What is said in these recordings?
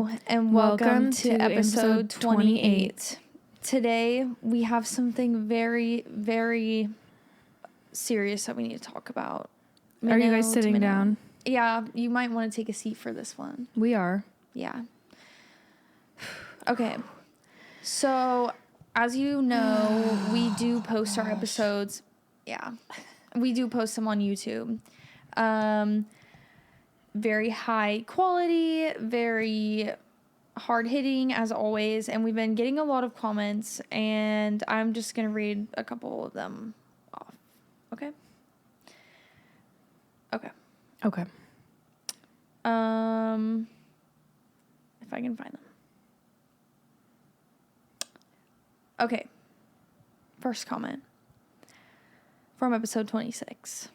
Hello, and welcome to episode 28. Today, we have something very, very serious that we need to talk about. Are you guys sitting down? Yeah, you might want to take a seat for this one. We are. Yeah. Okay. So, as you know, we do post our episodes. Yeah. We do post them on YouTube. Very high quality, very hard hitting as always, and we've been getting a lot of comments, and I'm just gonna read a couple of them off. Okay. If I can find them. Okay. First comment from episode 26.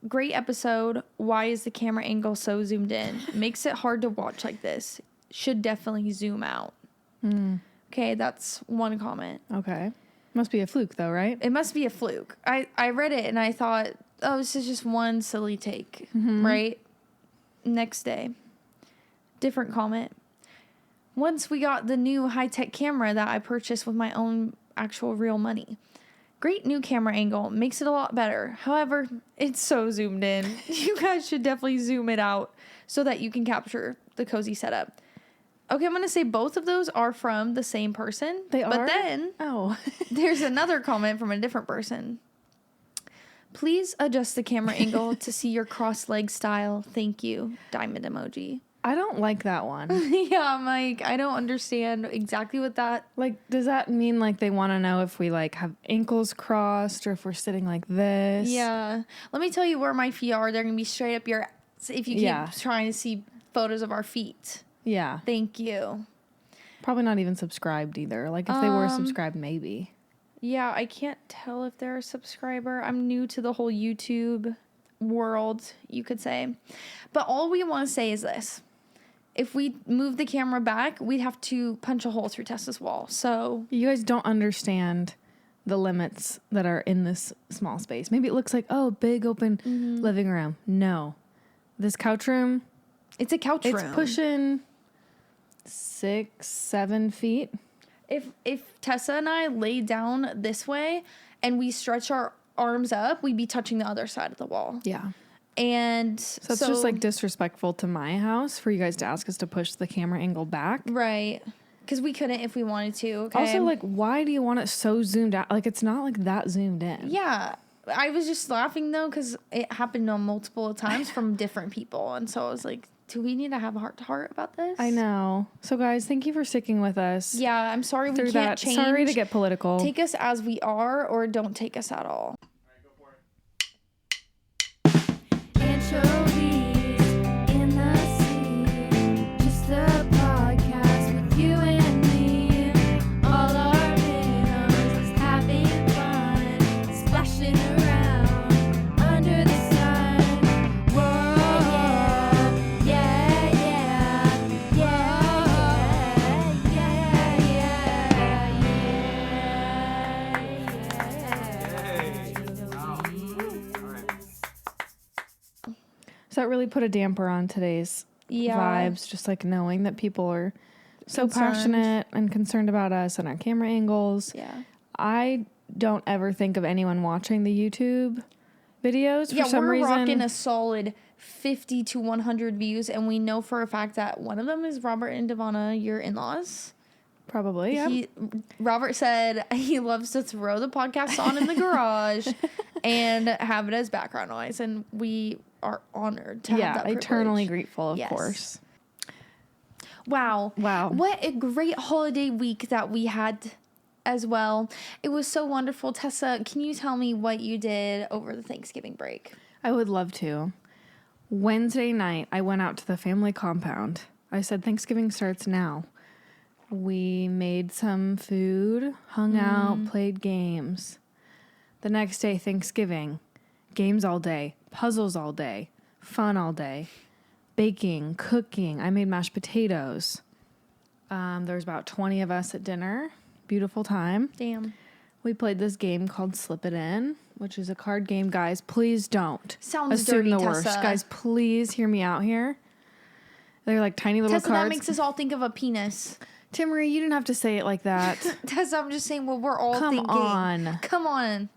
Great episode. Why is the camera angle so zoomed in? Makes it hard to watch like this. Should definitely zoom out. Okay, that's one comment. Okay. Must be a fluke though, right? It must be a fluke. I read it and I thought, oh, this is just one silly take, right? Next day. Different comment. Once we got the new high-tech camera that I purchased with my own actual real money. Great new camera angle. Makes it a lot better. However, it's so zoomed in. You guys should definitely zoom it out so that you can capture the cozy setup. Okay, I'm going to say both of those are from the same person. They are? But then, there's another comment from a different person. Please adjust the camera angle to see your cross-leg style. Thank you. Diamond emoji. I don't like that one. Yeah, I'm like, I don't understand exactly what that... Like, does that mean, like, they want to know if we, like, have ankles crossed or if we're sitting like this? Yeah. Let me tell you where my feet are. They're going to be straight up your ass if you keep trying to see photos of our feet. Yeah. Thank you. Probably not even subscribed either. Like, if they were subscribed, maybe. Yeah, I can't tell if they're a subscriber. I'm new to the whole YouTube world, you could say. But all we want to say is this. If we move the camera back, we'd have to punch a hole through Tessa's wall. So you guys don't understand the limits that are in this small space. Maybe it looks like, oh, big open living room. No. This couch room. It's a couch room. It's pushing 6-7 feet. If Tessa and I lay down this way and we stretch our arms up, we'd be touching the other side of the wall. Yeah. And so it's just like disrespectful to my house for you guys to ask us to push the camera angle back. Right. Because we couldn't if we wanted to. Okay. Also, like, why do you want it so zoomed out? Like, it's not like that zoomed in. Yeah. I was just laughing though because it happened on multiple times from different people. And so I was like, do we need to have a heart-to-heart about this? I know. So, guys, thank you for sticking with us. Yeah, I'm sorry we can't change. Sorry to get political. Take us as we are or don't take us at all. Anchoevies in the sea, just a podcast with you and me. All our minnows having fun, splashing around under the sun. Whoa, yeah, yeah, yeah, yeah, So that really put a damper on today's vibes, just like knowing that people are so passionate and concerned about us and our camera angles. Yeah. I don't ever think of anyone watching the YouTube videos for some reason. Yeah, we're rocking a solid 50 to 100 views, and we know for a fact that one of them is Robert and Devonna, your in-laws. Probably, yeah. Robert said he loves to throw the podcast on in the garage and have it as background noise, and we are honored to have that privilege. Eternally grateful, of course. Wow. What a great holiday week that we had as well. It was so wonderful. Tessa, can you tell me what you did over the Thanksgiving break? I would love to. Wednesday night, I went out to the family compound. I said, Thanksgiving starts now. We made some food, hung out, played games. The next day, Thanksgiving. Games all day, puzzles all day, fun all day, baking, cooking. I made mashed potatoes. There was about 20 of us at dinner. Beautiful time. Damn. We played this game called Slip It In, which is a card game. Guys, please don't Sounds assume dirty, the worst. Tessa. Guys, please hear me out here. They're like tiny little Tessa, cards. that makes us all think of a penis. Timmery, you didn't have to say it like that. Tessa, I'm just saying what we're all thinking. Come on.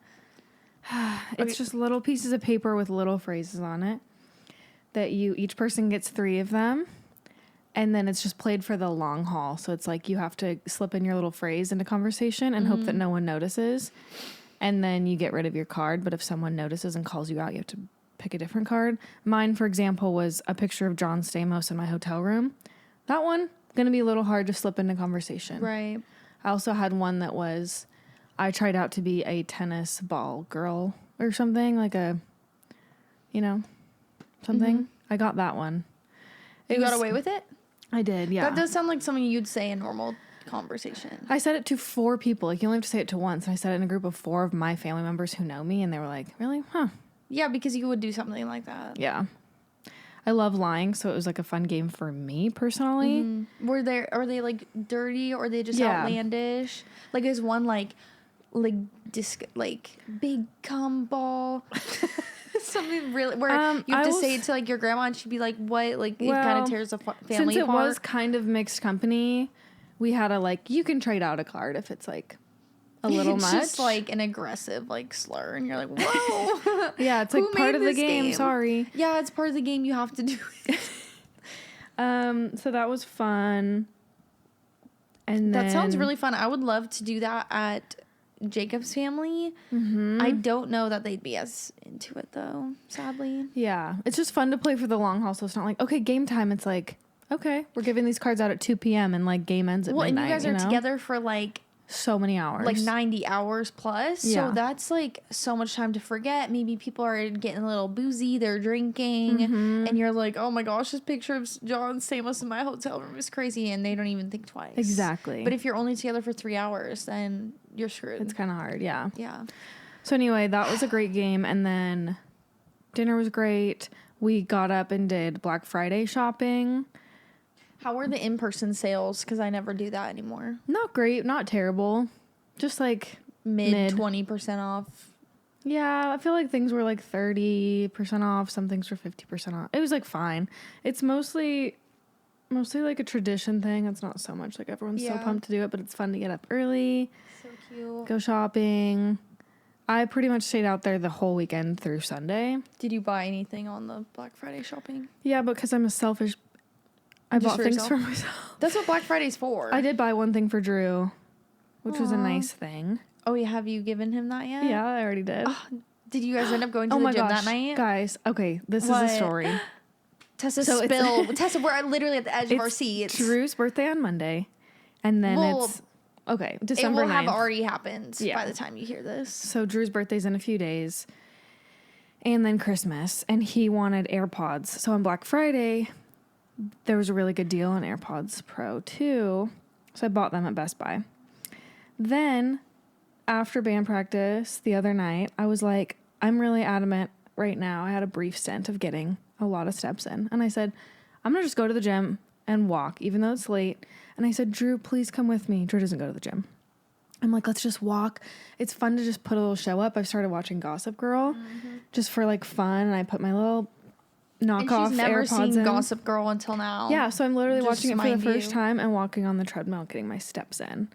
It's just little pieces of paper with little phrases on it that each person gets 3 of them. And then it's just played for the long haul. So it's like you have to slip in your little phrase into conversation and hope that no one notices. And then you get rid of your card. But if someone notices and calls you out, you have to pick a different card. Mine, for example, was a picture of John Stamos in my hotel room. That one, going to be a little hard to slip into conversation. Right. I also had one that was, I tried out to be a tennis ball girl or something, like a, something. I got that one. You got away with it? I did, yeah. That does sound like something you'd say in normal conversation. I said it to 4 people. Like, you only have to say it to once. And I said it in a group of 4 of my family members who know me. And they were like, really? Huh. Yeah, because you would do something like that. Yeah. I love lying. So it was like a fun game for me personally. Mm-hmm. Are they like dirty or are they just outlandish? Like, is one like big cum ball? Something really where you have to say it to like your grandma and she'd be like, what? Like, it kind of tears the family since it apart. was kind of mixed company, we had you can trade out a card if it's like a little it's much. It's just like an aggressive like slur and you're like, whoa. Yeah, it's like part of the game. Sorry. Yeah, it's part of the game. You have to do it. So that was fun. And that sounds really fun. I would love to do that at Jacob's family. I don't know that they'd be as into it though, sadly. Yeah, it's just fun to play for the long haul. So it's not like, okay, game time. It's like, okay, we're giving these cards out at 2 p.m. and like game ends at midnight. Well, and you guys are together for like so many hours, like 90 hours plus. Yeah. So that's like so much time to forget. Maybe people are getting a little boozy, they're drinking, and you're like, oh my gosh, this picture of John Stamos in my hotel room is crazy, and they don't even think twice. Exactly. But if you're only together for 3 hours, then you're screwed. It's kind of hard. Yeah. Yeah. So anyway, that was a great game, and then dinner was great. We got up and did Black Friday shopping. How were the in-person sales? Because I never do that anymore. Not great, not terrible. Just like mid 20% off. Yeah, I feel like things were like 30% off. Some things were 50% off. It was like fine. It's mostly like a tradition thing. It's not so much like everyone's so pumped to do it, but it's fun to get up early. So cute. Go shopping. I pretty much stayed out there the whole weekend through Sunday. Did you buy anything on the Black Friday shopping? Yeah, because I'm a selfish... I bought things for myself. That's what Black Friday's for. I did buy one thing for Drew, which was a nice thing. Oh, yeah. Have you given him that yet? Yeah, I already did. Did you guys end up going to the gym that night? Guys, okay, this is a story. Tessa spilled. Tessa, we're literally at the edge of our seats. Drew's birthday on Monday, and then it's... Okay, December 9th. It will have already happened by the time you hear this. So Drew's birthday's in a few days, and then Christmas, and he wanted AirPods. So on Black Friday... There was a really good deal on AirPods Pro 2, so I bought them at Best Buy. Then, after band practice the other night, I was like, I'm really adamant right now. I had a brief stint of getting a lot of steps in. And I said, I'm going to just go to the gym and walk, even though it's late. And I said, Drew, please come with me. Drew doesn't go to the gym. I'm like, let's just walk. It's fun to just put a little show up. I've started watching Gossip Girl just for like fun. And I put my little... knockoff she's never AirPods seen in. Gossip Girl until now. Yeah, so I'm literally watching it for the first time and walking on the treadmill, getting my steps in.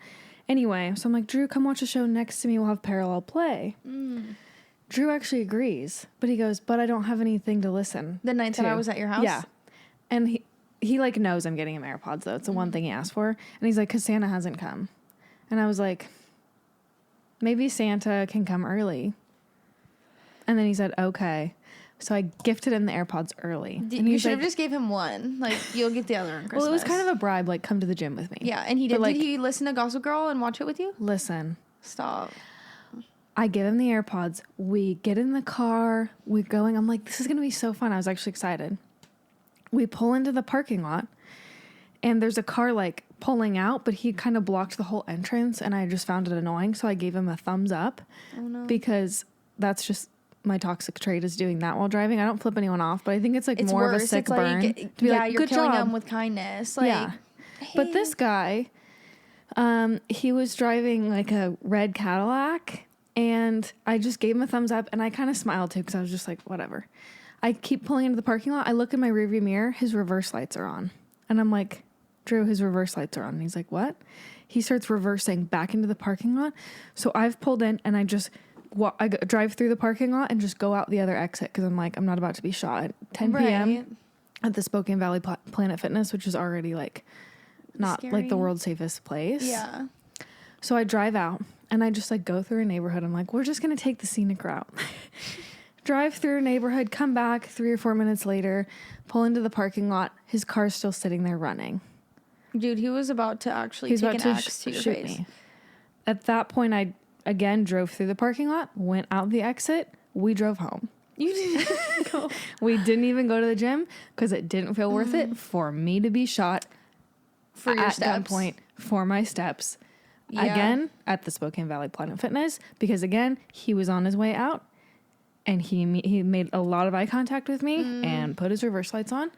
Anyway, so I'm like, Drew, come watch a show next to me. We'll have parallel play. Drew actually agrees, but he goes, but I don't have anything to listen The night that I was at your house? Yeah. And he like knows I'm getting him AirPods, though. It's the one thing he asked for. And he's like, because Santa hasn't come. And I was like, maybe Santa can come early. And then he said, okay. So I gifted him the AirPods early. And you should have just gave him one. Like, you'll get the other on Christmas. Well, it was kind of a bribe, like, come to the gym with me. Yeah, and he did. Did he listen to Gossip Girl and watch it with you? Listen. Stop. I give him the AirPods. We get in the car. We're going. I'm like, this is going to be so fun. I was actually excited. We pull into the parking lot, and there's a car, like, pulling out, but he kind of blocked the whole entrance, and I just found it annoying, so I gave him a thumbs up. Oh, no. Because that's just... my toxic trait is doing that while driving. I don't flip anyone off, but I think it's like more of a sick burn. To be like, you're good killing job. them with kindness. Like, yeah. Hey. But this guy, he was driving like a red Cadillac, and I just gave him a thumbs up, and I kind of smiled too because I was just like, whatever. I keep pulling into the parking lot. I look in my rearview mirror. His reverse lights are on. And I'm like, Drew, his reverse lights are on. And he's like, what? He starts reversing back into the parking lot. So I've pulled in and I just drive through the parking lot and just go out the other exit because I'm like, I'm not about to be shot at 10 p.m. at the Spokane Valley Planet Fitness, which is already like not Scary. like the world's safest place. Yeah. So I drive out and I just like go through a neighborhood. I'm like, we're just going to take the scenic route. Drive through a neighborhood, come back 3 or 4 minutes later, pull into the parking lot. His car's still sitting there running. Dude, he was about to actually take an axe to your shoot face. me. At that point, I again drove through the parking lot, went out the exit. We drove home. You didn't go. We didn't even go to the gym because it didn't feel worth it for me to be shot For your at steps. gunpoint for my steps. Yeah. Again, at the Spokane Valley Planet Fitness, because again, he was on his way out and he made a lot of eye contact with me and put his reverse lights on.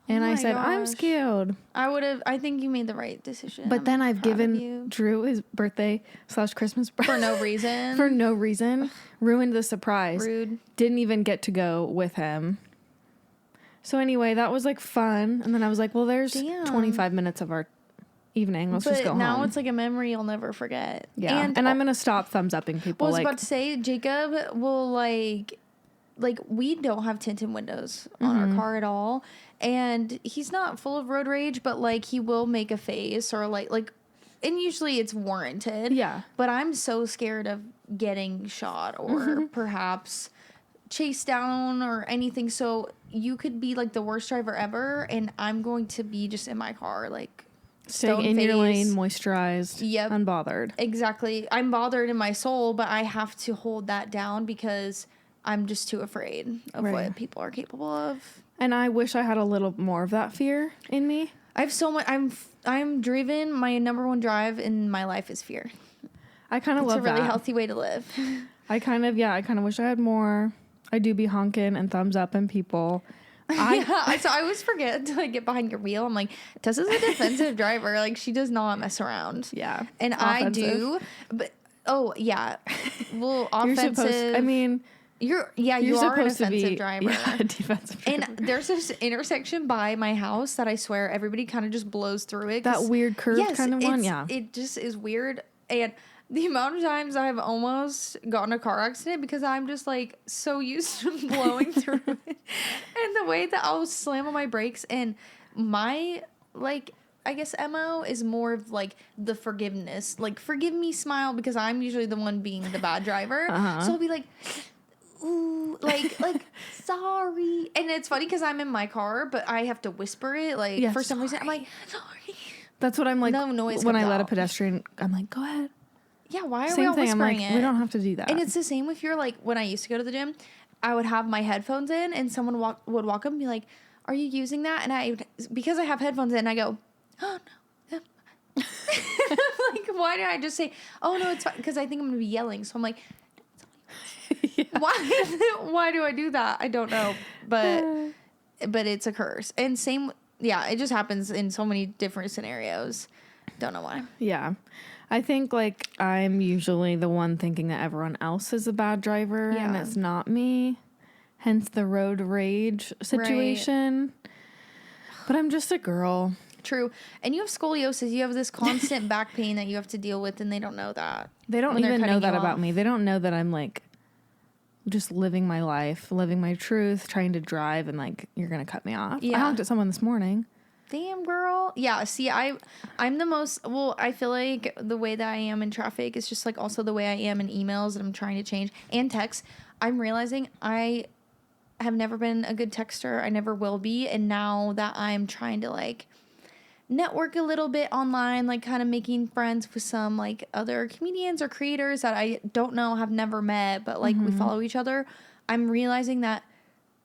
And Oh I my said, I'm gosh. scared. I think you made the right decision. But I'm then I've proud of given you. Drew his birthday / Christmas For present. no reason. For no reason. Ruined the surprise. Rude. Didn't even get to go with him. So anyway, that was like fun. And then I was like, well, there's Damn. 25 minutes of our evening. Let's just go But now home. it's like a memory you'll never forget. Yeah. And I'm going to stop thumbs upping people. I was like, about to say, Jacob will like we don't have tinted windows on our car at all. And he's not full of road rage, but like he will make a face or like, and usually it's warranted. Yeah. But I'm so scared of getting shot or perhaps chased down or anything. So you could be like the worst driver ever, and I'm going to be just in my car, like staying stone in your lane, face. moisturized, Yep. unbothered. Exactly. I'm bothered in my soul, but I have to hold that down because I'm just too afraid of Right. what people are capable of. And I wish I had a little more of that fear in me. I have so much. I'm driven. My number one drive in my life is fear. I kind of It's love a really that. healthy way to live. I kind of wish I had more. I do be honking and thumbs up and people. So I always forget to like get behind your wheel. I'm like, Tessa's a defensive driver. Like she does not mess around. Yeah. And Offensive. I do. But yeah. Well, You're offensive. supposed, I mean, you are an supposed to offensive be driver. Yeah, a defensive driver. And there's this intersection by my house that I swear everybody kind of just blows through it. That weird curve kind of one, yeah. It just is weird. And the amount of times I've almost gotten a car accident because I'm just like so used to blowing through it. And the way that I'll slam on my brakes, and my like I guess MO is more of like the forgiveness, like forgive me smile, because I'm usually the one being the bad driver. So I'll be like, ooh, like sorry. And it's funny because I'm in my car, but I have to whisper it like Yeah, for some reason. I'm sorry. like, sorry. That's what I'm like No noise when I comes let a out. pedestrian. I'm like, go ahead. Yeah, why are we Same all thing. I'm whispering like, it? we don't have to do that. And it's the same if you're like, when I used to go to the gym, I would have my headphones in and someone would walk up and be like, are you using that? And because I have headphones in, I go, oh no. Like, why did I just say, oh no, it's fine? Because I think I'm going to be yelling. So I'm like, Yeah. why do I do that? I don't know. But it's a curse. And same, yeah, it just happens in so many different scenarios. Don't know why. Yeah. I think like I'm usually the one thinking that everyone else is a bad driver and Yeah. it's not me. Hence the road rage situation. But I'm just a girl. True. And you have scoliosis. You have this constant back pain that you have to deal with, and they don't know that. They don't when they're even know cutting that you about off. me. They don't know that I'm like just living my life, living my truth, trying to drive, and like you're gonna cut me off. Yeah. I honked at someone this morning. Damn, girl. Yeah, see, I'm the most, well, I feel like the way that I am in traffic is just like also the way I am in emails that I'm trying to change, and texts. I'm realizing I have never been a good texter. I never will be. And now that I'm trying to like network a little bit online, like kind of making friends with some like other comedians or creators that I don't know, have never met, but like we follow each other, I'm realizing that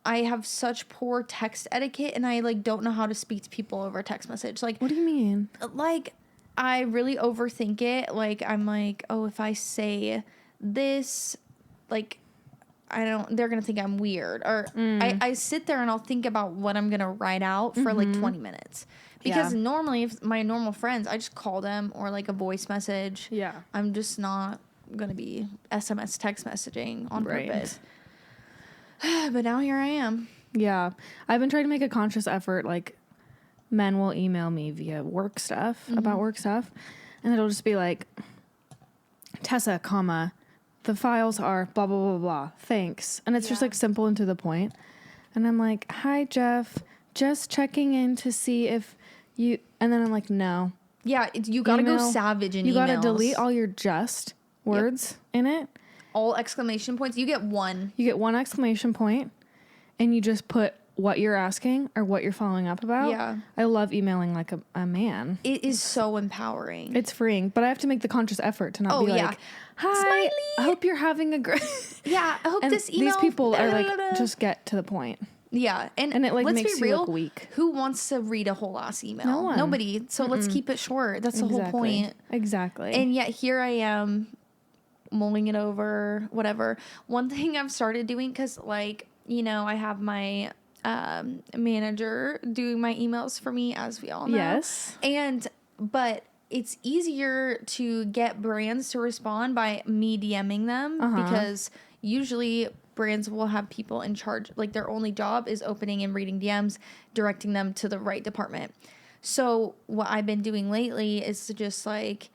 I have such poor text etiquette, and I like don't know how to speak to people over text message. Like, What do you mean? like I really overthink it. Like I'm like, oh, if I say this, like they're gonna think I'm weird. Or I sit there and I'll think about what I'm gonna write out for like 20 minutes. Because Yeah. normally if my normal friends, I just call them or like a voice message. Yeah. I'm just not gonna be SMS text messaging on Right. purpose. But now here I am. Yeah. I've been trying to make a conscious effort, like men will email me via work stuff, about work stuff. And it'll just be like, Tessa, comma, the files are blah, blah, blah, blah. Thanks. And it's just like simple and to the point. And I'm like, hi, Jeff, just checking in to see if you, and then I'm like, no. Yeah, you gotta go Email. savage in You emails. gotta delete all your just words in it. all exclamation points. You get one. You get one exclamation point, and you just put what you're asking or what you're following up about. Yeah. I love emailing like a man. It is so empowering. It's freeing, but I have to make the conscious effort to not be like, hi, Smiley. I hope you're having a great... Yeah, I hope And this email... these people are like, just get to the point. Yeah, And it like let's makes be real, you look weak. Who wants to read a whole ass email? No one. Nobody. So let's keep it short. That's the whole point. Exactly. And yet here I am mulling it over, whatever. One thing I've started doing, because like, you know, I have my manager doing my emails for me, as we all know. Yes. But it's easier to get brands to respond by me DMing them because usually brands will have people in charge. Like their only job is opening and reading DMs, directing them to the right department. So what I've been doing lately is to just like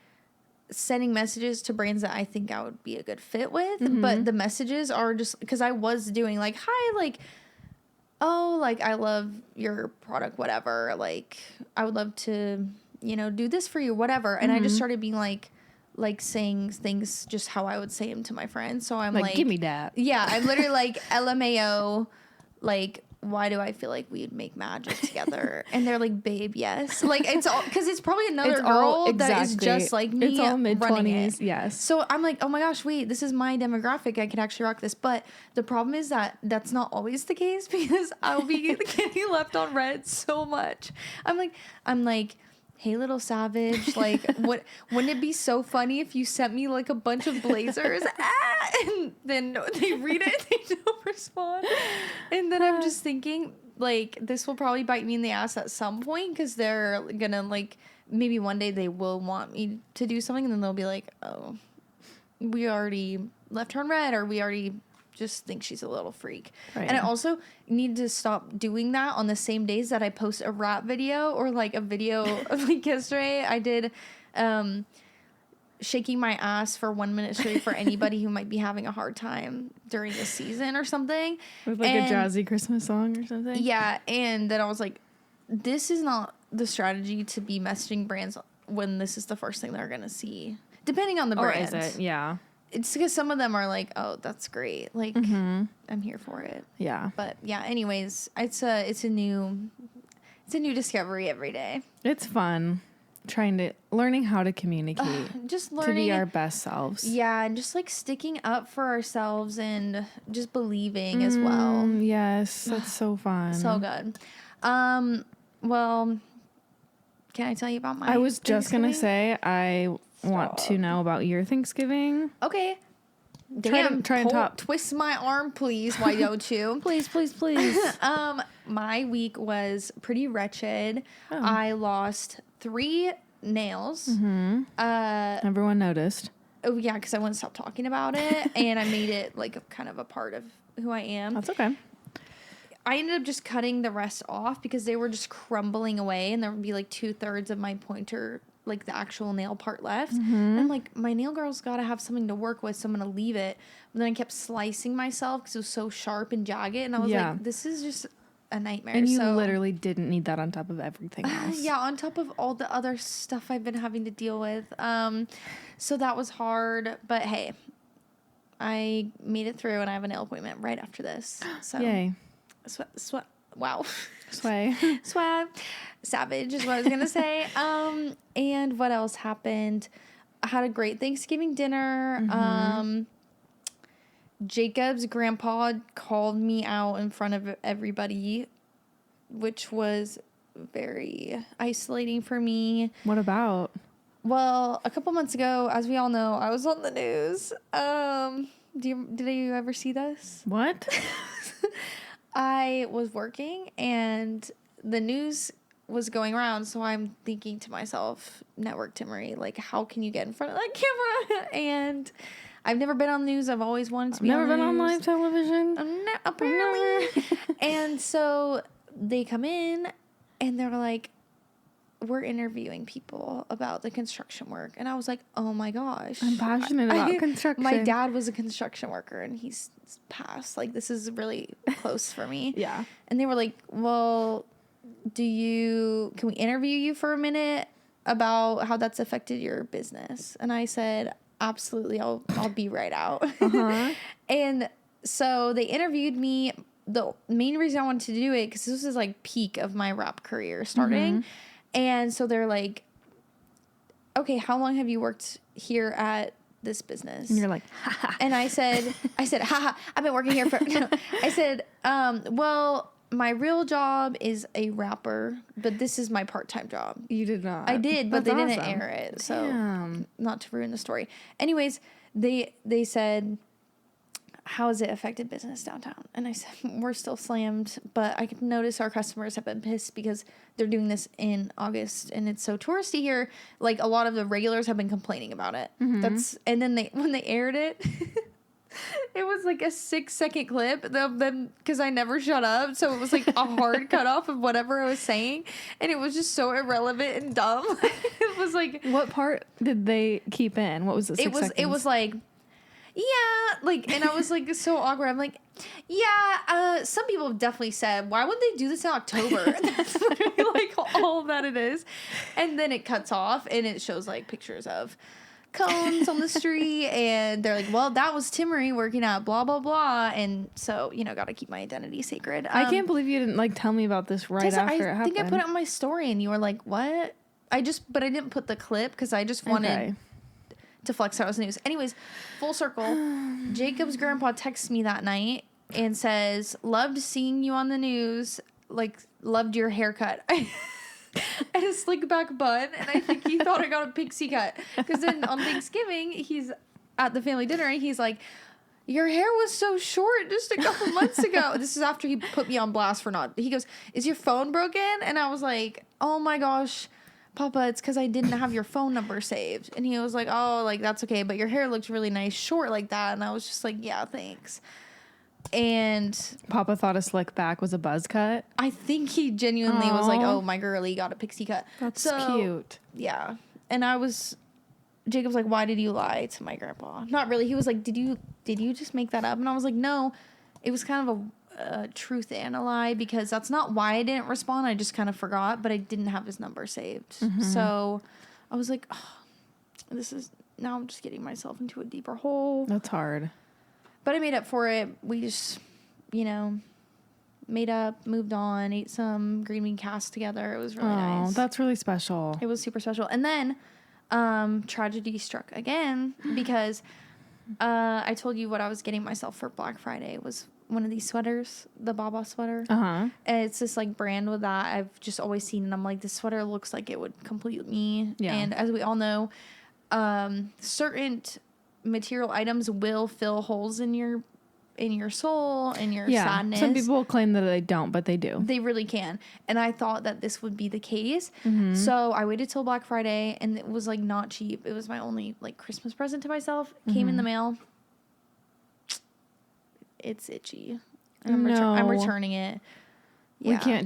sending messages to brands that I think I would be a good fit with. But the messages are just because I was doing like, hi, like, oh, like I love your product, whatever. Like I would love to, you know, do this for you, whatever. And I just started being like saying things just how I would say them to my friends. So I'm like give me that. Yeah, I'm literally like, LMAO, like, why do I feel like we'd make magic together? And they're like, babe, yes. Like, it's all, because it's probably another girl that is just like me. It's all mid-20s, it. yes. So I'm like, oh my gosh, wait, this is my demographic. I could actually rock this. But the problem is that that's not always the case because I'll be getting left on red so much. I'm like, hey, little savage, like, wouldn't it be so funny if you sent me, like, a bunch of blazers? And then they read it, they don't respond. And then I'm just thinking, like, this will probably bite me in the ass at some point because they're gonna, like, maybe one day they will want me to do something and then they'll be like, oh, we already left her on red or we already just think she's a little freak. Right. And I also need to stop doing that on the same days that I post a rap video or like a video like yesterday I did shaking my ass for 1 minute straight for anybody who might be having a hard time during the season or something. With like a jazzy Christmas song or something. Yeah, and then I was like, this is not the strategy to be messaging brands when this is the first thing they're gonna see. Depending on the brand. Or is it? Yeah. It's because some of them are like, oh, that's great. Like, I'm here for it. Yeah. But yeah, anyways, it's a new discovery every day. It's fun learning how to communicate. Just learning to be our best selves. Yeah, and just like sticking up for ourselves and just believing as well. Yes, that's so fun. So good. Well, can I tell you about my I was just going to say, I want to know about your Thanksgiving. Okay. Try and top. Twist my arm, please. Why don't you? Please. My week was pretty wretched. Oh. I lost 3 nails. Everyone noticed. Oh yeah, because I wouldn't stop talking about it, and I made it like a kind of a part of who I am. That's okay. I ended up just cutting the rest off because they were just crumbling away, and there would be like 2/3 of my pointer, like the actual nail part left. And I'm like, my nail girl's got to have something to work with, so I'm going to leave it. But then I kept slicing myself because it was so sharp and jagged, and I was like, this is just a nightmare. And you literally didn't need that on top of everything else. Yeah, on top of all the other stuff I've been having to deal with. So that was hard, but hey, I made it through, and I have a nail appointment right after this. So yay. Wow. Sway. Savage is what I was going to say. And what else happened? I had a great Thanksgiving dinner. Jacob's grandpa called me out in front of everybody, which was very isolating for me. What about? Well, a couple months ago, as we all know, I was on the news. Did you ever see this? What? I was working and the news was going around, so I'm thinking to myself, Network Timmery, like, how can you get in front of that camera? And I've never been on the news. I've always wanted to be on the news. Never been on live television? Apparently. And so they come in and they're like, we're interviewing people about the construction work. And I was like, oh my gosh. I'm passionate about construction. My dad was a construction worker and he's passed. Like, this is really close for me. Yeah. And they were like, well, can we interview you for a minute about how that's affected your business? And I said, absolutely. I'll be right out. Uh-huh. And so they interviewed me. The main reason I wanted to do it, because this is like peak of my rap career starting. Mm-hmm. And so they're like, okay, how long have you worked here at this business? And you're like, ha. And I said, haha, I've been working here for, no. I said, well, my real job is a rapper, but this is my part-time job. You did not. I did, but That's they didn't awesome. air it. So Damn. not to ruin the story. Anyways, they said, how has it affected business downtown? And I said, we're still slammed, but I can notice our customers have been pissed because they're doing this in August and it's so touristy here. Like, a lot of the regulars have been complaining about it. Mm-hmm. And then when they aired it, it was like a 6-second clip of them, because I never shut up. So it was like a hard cutoff of whatever I was saying. And it was just so irrelevant and dumb. It was like, What part did they keep in? What was it? 6 seconds? It was like, yeah, like, and I was like so awkward. I'm like, yeah, some people have definitely said, why would they do this in October? That's literally like all that it is. And then it cuts off and it shows like pictures of cones on the street, and they're like, well, that was Timmery working at blah blah blah. And so, got to keep my identity sacred. I can't believe you didn't like tell me about this right Tessa, after it I happened. think I put it on my story and you were like, what? But I didn't put the clip because I just wanted to flex how it was news. Anyways, full circle. Jacob's grandpa texts me that night and says, loved seeing you on the news. Like, loved your haircut. And a slick back bun. And I think he thought I got a pixie cut. Because then on Thanksgiving, he's at the family dinner and he's like, your hair was so short just a couple months ago. This is after he put me on blast for not. He goes, is your phone broken? And I was like, oh my gosh, Papa, it's because I didn't have your phone number saved. And he was like, oh, like, that's okay, but your hair looks really nice short like that. And I was just like, yeah, thanks. And Papa thought a slick back was a buzz cut. I think he genuinely was like, oh, my girlie got a pixie cut. That's cute. Yeah. And Jacob's like, why did you lie to my grandpa? Not really. He was like, did you just make that up? And I was like, no, it was kind of a truth and a lie, because that's not why I didn't respond. I just kind of forgot, but I didn't have his number saved. Mm-hmm. So I was like, oh, now I'm just getting myself into a deeper hole. That's hard. But I made up for it. We just, made up, moved on, ate some green bean cast together. It was really nice. Oh, that's really special. It was super special. And then tragedy struck again, because I told you what I was getting myself for Black Friday was one of these sweaters, the Baba sweater. Uh-huh. And it's this like brand with that I've just always seen, and I'm like, this sweater looks like it would complete me. Yeah. And as we all know, certain material items will fill holes in your soul and your sadness. Some people claim that they don't, but they do. They really can. And I thought that this would be the case. Mm-hmm. So I waited till Black Friday, and it was like not cheap. It was my only like Christmas present to myself. Came in the mail. It's itchy. And I'm returning it. Yeah.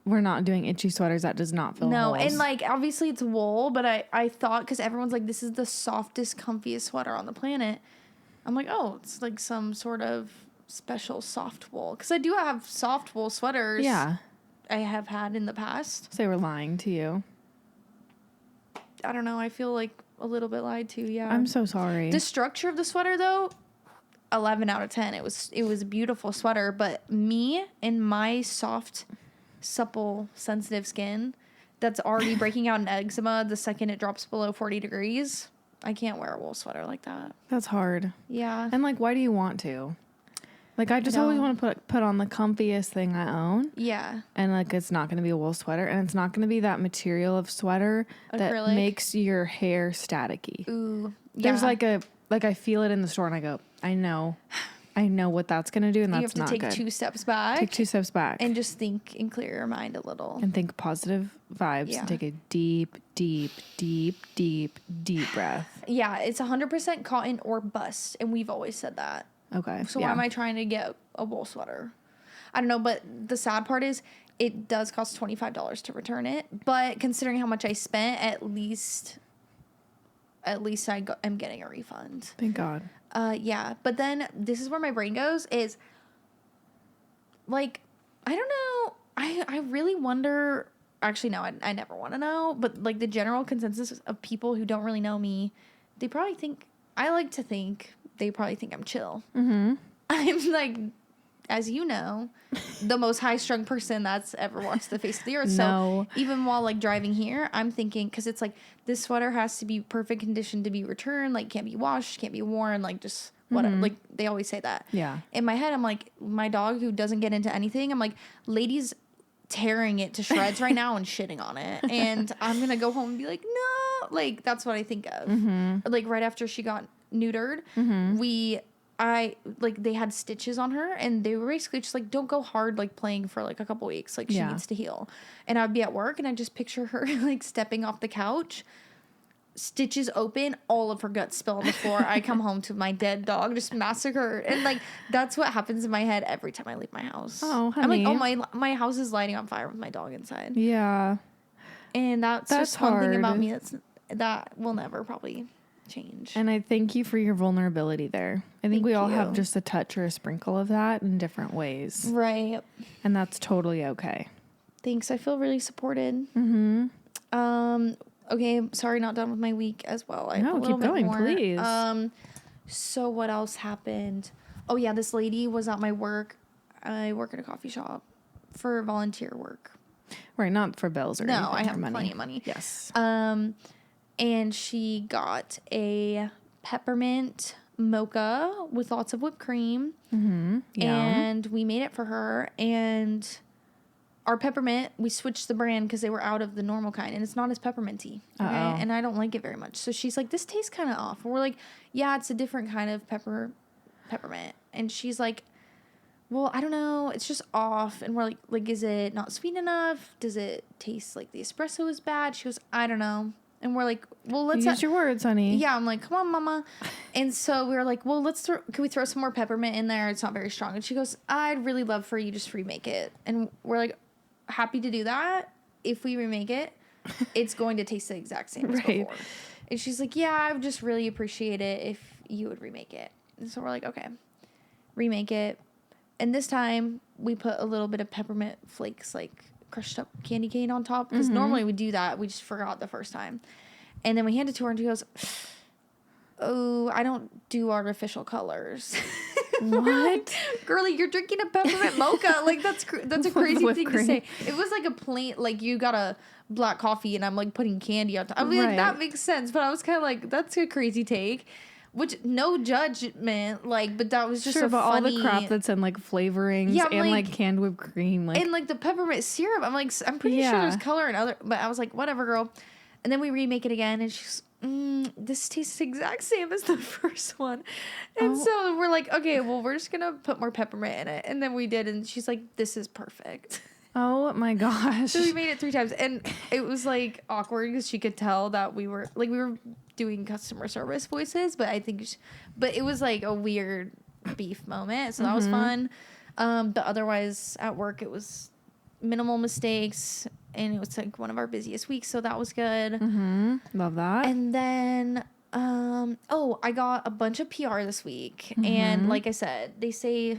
We're not doing itchy sweaters. That does not fill holes. And like obviously it's wool, but I thought, because everyone's like, this is the softest, comfiest sweater on the planet. I'm like, oh, it's like some sort of special soft wool, because I do have soft wool sweaters. Yeah, I have had in the past. So they were lying to you. I don't know. I feel like a little bit lied to. Yeah. I'm so sorry. The structure of the sweater, though, 11 out of 10. It was a beautiful sweater, but me and my soft, supple, sensitive skin that's already breaking out in eczema the second it drops below 40 degrees, I can't wear a wool sweater like that. That's hard. Yeah. And like, why do you want to? Like, I just always want to put on the comfiest thing I own. Yeah. And like, it's not going to be a wool sweater, and it's not going to be that material of sweater that Acrylic. makes your hair staticky. Ooh. Yeah. There's I feel it in the store, and I go, I know what that's going to do, and that's not good. You have to take 2 steps back. Take 2 steps back. And just think and clear your mind a little. And think positive vibes. Yeah. And take a deep, deep, deep, deep, deep breath. Yeah, it's 100% cotton or bust, and we've always said that. Okay. So why am I trying to get a wool sweater? I don't know, but the sad part is it does cost $25 to return it. But considering how much I spent, at least I'm getting a refund. Thank God. Yeah. But then this is where my brain goes is, like, I don't know. I really wonder. Actually, no, I never want to know. But, like, the general consensus of people who don't really know me, they probably think, I like to think, they probably think I'm chill. Mm-hmm. I'm, like, as you know, the most high-strung person that's ever walked the face of the earth. No. So even while, like, driving here, I'm thinking, because it's, like, this sweater has to be perfect condition to be returned. Like, can't be washed, can't be worn, like, just whatever. Mm-hmm. Like, they always say that. Yeah. In my head, I'm like, my dog who doesn't get into anything, I'm like, lady's tearing it to shreds right now and shitting on it. And I'm going to go home and be like, no. Like, that's what I think of. Mm-hmm. Like, right after she got neutered, they had stitches on her, and they were basically just like, don't go hard, like, playing for, like, a couple weeks. Like, she needs to heal. And I'd be at work, and I just picture her, like, stepping off the couch, stitches open, all of her guts spill on the floor. I come home to my dead dog just massacred. And, like, that's what happens in my head every time I leave my house. Oh, I'm honey. like, oh, my house is lighting on fire with my dog inside. Yeah. And that's just hard. one thing about me that will never probably change. And I thank you for your vulnerability there. I think we all have you. just a touch or a sprinkle of that in different ways. Right. And that's totally okay. Thanks. I feel really supported. Mm-hmm. Okay, sorry, not done with my week as well. I have No, a little keep bit going, more. please. So what else happened? Oh yeah, this lady was at my work. I work at a coffee shop for volunteer work. Right, not for bills or anything. No, I have for money. plenty of money. Yes. And she got a peppermint mocha with lots of whipped cream. Mm-hmm. Yeah. And we made it for her. And our peppermint, we switched the brand because they were out of the normal kind, and it's not as pepperminty. Okay? Uh-oh. And I don't like it very much. So she's like, this tastes kind of off. And we're like, yeah, it's a different kind of peppermint. And she's like, well, I don't know. It's just off. And we're like, is it not sweet enough? Does it taste like the espresso is bad? She goes, I don't know. And we're like, well, let's use your words, honey. Yeah, I'm like, come on, mama. And so we were like, well, can we throw some more peppermint in there? It's not very strong. And she goes, I'd really love for you to just remake it. And we're like, happy to do that. If we remake it, it's going to taste the exact same as before. And she's like, yeah, I would just really appreciate it if you would remake it. And so we're like, okay, remake it. And this time we put a little bit of peppermint flakes, like crushed up candy cane on top. Because normally we do that. We just forgot the first time. And then we hand it to her and she goes, oh, I don't do artificial colors. What? Girlie, you're drinking a peppermint mocha. Like, that's a crazy Whipped thing cream. to say. It was like a plain, like, you got a black coffee and I'm, like, putting candy on top. I mean, like, that makes sense. But I was kind of like, that's a crazy take. Which, no judgment, like, but that was just sure, a but funny... all the crap that's in, like, flavorings and, like, canned whipped cream. Like, and, like, the peppermint syrup. I'm like, I'm pretty sure there's color and other... But I was like, whatever, girl. And then we remake it again, and she's... this tastes the exact same as the first one. And so we're like, okay, well, we're just gonna put more peppermint in it. And then we did, and she's like, this is perfect. Oh my gosh. So we made it 3 times, and it was like awkward because she could tell that we were doing customer service voices, but I think but it was like a weird beef moment, so that was fun. But otherwise at work it was minimal mistakes, and it was like one of our busiest weeks, so that was good. Love that. And then I got a bunch of PR this week, and like I said, they say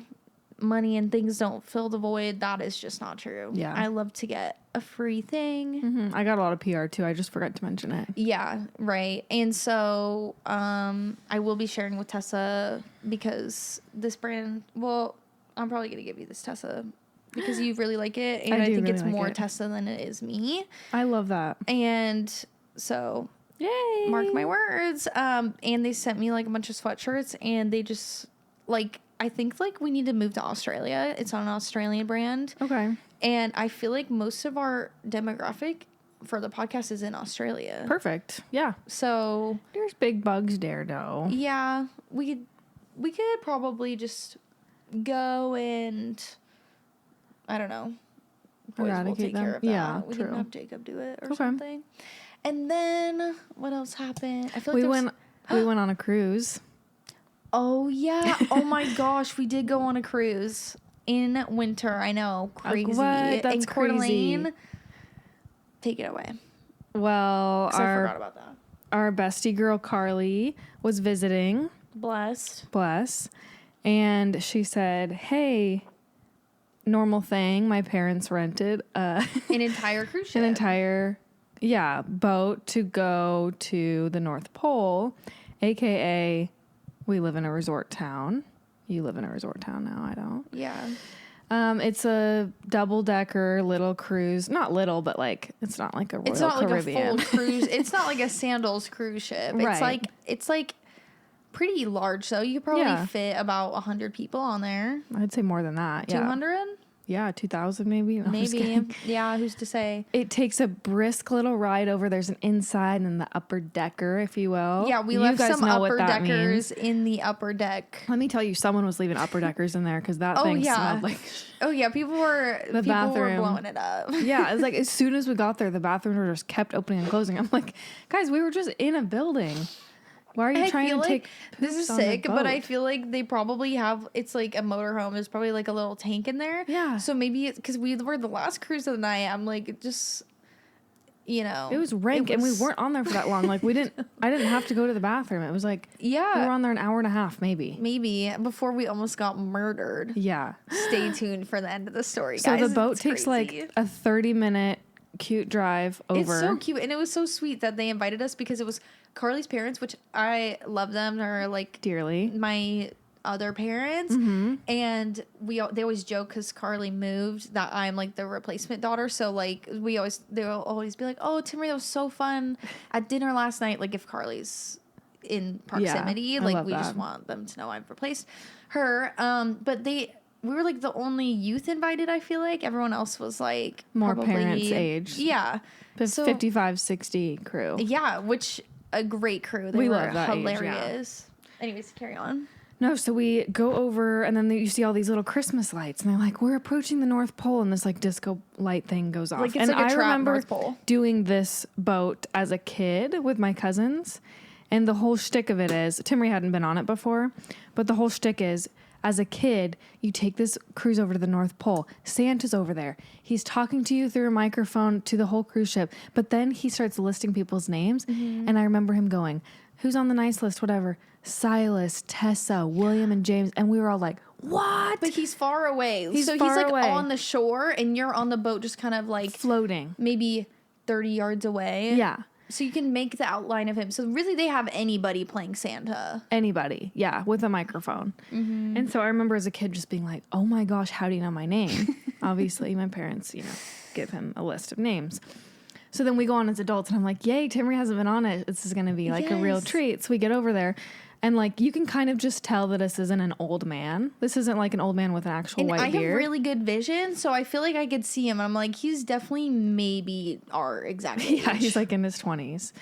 money and things don't fill the void. That is just not true. Yeah. I love to get a free thing. I got a lot of PR too. I just forgot to mention it. Yeah, right. And so I will be sharing with Tessa because this brand, well, I'm probably going to give you this, Tessa, because you really like it. And I think really it's like more it. Tessa than it is me. I love that. And so Yay. mark my words. And they sent me like a bunch of sweatshirts, and they just like, I think like we need to move to Australia. It's on an Australian brand. Okay. And I feel like most of our demographic for the podcast is in Australia. Perfect. Yeah. So There's big bugs there, though. yeah, we could probably just go and I don't know. Boys will Eradicate take them. care of that. Yeah, We true. can have Jacob do it or Okay. something. And then what else happened? I feel like We there was- went on a cruise. Oh yeah. Oh my gosh, we did go on a cruise. in winter. I know, crazy. What? That's in Coeur d'Alene. crazy. Take it away. Well, 'Cause I forgot about that. our bestie girl Carly was visiting. Bless. And she said, hey, normal thing, my parents rented An entire cruise ship. an entire boat to go to the North Pole, aka we live in a resort town. You live in a resort town now, I don't. Yeah. It's a double-decker little cruise. Not little, but like it's not like a Royal It's not Caribbean. like a full cruise. It's not like a Sandals cruise ship. Right. It's like pretty large, though. You could probably fit about 100 people on there. I'd say more than that. 200? Yeah, 2,000 maybe. No, I'm just Maybe. kidding. Yeah, who's to say? It takes a brisk little ride over. There's an inside and the upper decker, if you will. Yeah, we You left guys some know what upper that deckers means. in the upper deck. Let me tell you, someone was leaving upper deckers in there because that Oh, thing yeah. smelled like. Oh, yeah, people were bathroom. blowing it up. Yeah, it's like as soon as we got there, the bathroom door just kept opening and closing. I'm like, guys, we were just in a building. Why are you trying to take this is poops on the sick, but I boat? feel like they probably have, it's like a motorhome. There's probably like a little tank in there. Yeah. So maybe because we were the last cruise of the night, I'm like, it just, you know. It was rank, and we weren't on there for that long. Like I didn't have to go to the bathroom. It was like Yeah. we were on there an hour and a half, maybe. Maybe before we almost got murdered. Yeah. Stay tuned for the end of the story, So guys. the boat It's takes crazy. like a 30-minute cute drive over. It's so cute, and it was so sweet that they invited us because it was Carly's parents, which I love them. They're like dearly. my other parents, and they always joke because Carly moved that I'm like the replacement daughter. So like they'll always be like, "Oh, Timmy, that was so fun at dinner last night." Like if Carly's in proximity, I like love we that. just want them to know I've replaced her. But we were like the only youth invited. I feel like everyone else was like More probably, parents' age. Yeah. The So- 55, 60 crew. Yeah, which a great crew. They We were love that age, yeah. hilarious. Anyways, carry on. No, so we go over, and then you see all these little Christmas lights, and they're like, "We're approaching the North Pole," and this like disco light thing goes off. Like, it's and like a I trap remember North Pole. doing this boat as a kid with my cousins, and the whole shtick of it is Timmy hadn't been on it before, but the whole shtick is, as a kid, you take this cruise over to the North Pole. Santa's over there. He's talking to you through a microphone to the whole cruise ship. But then he starts listing people's names. And I remember him going, "Who's on the nice list?" Whatever. Silas, Tessa, William, and James. And we were all like, what? But he's far away. He's so far he's like away. on the shore, and you're on the boat just kind of like Floating. maybe 30 yards away. Yeah. So you can make the outline of him. So really they have anybody playing Santa. Anybody. Yeah. With a microphone. And so I remember as a kid just being like, oh my gosh, how do you know my name? Obviously, my parents, give him a list of names. So then we go on as adults, and I'm like, yay, Timmy hasn't been on it. This is going to be like a real Yes. treat. So we get over there, and like you can kind of just tell that this isn't an old man. This isn't like an old man with an actual And white I beard. have really good vision, so I feel like I could see him. I'm like, he's definitely maybe our exact age. Yeah, he's like in his 20s.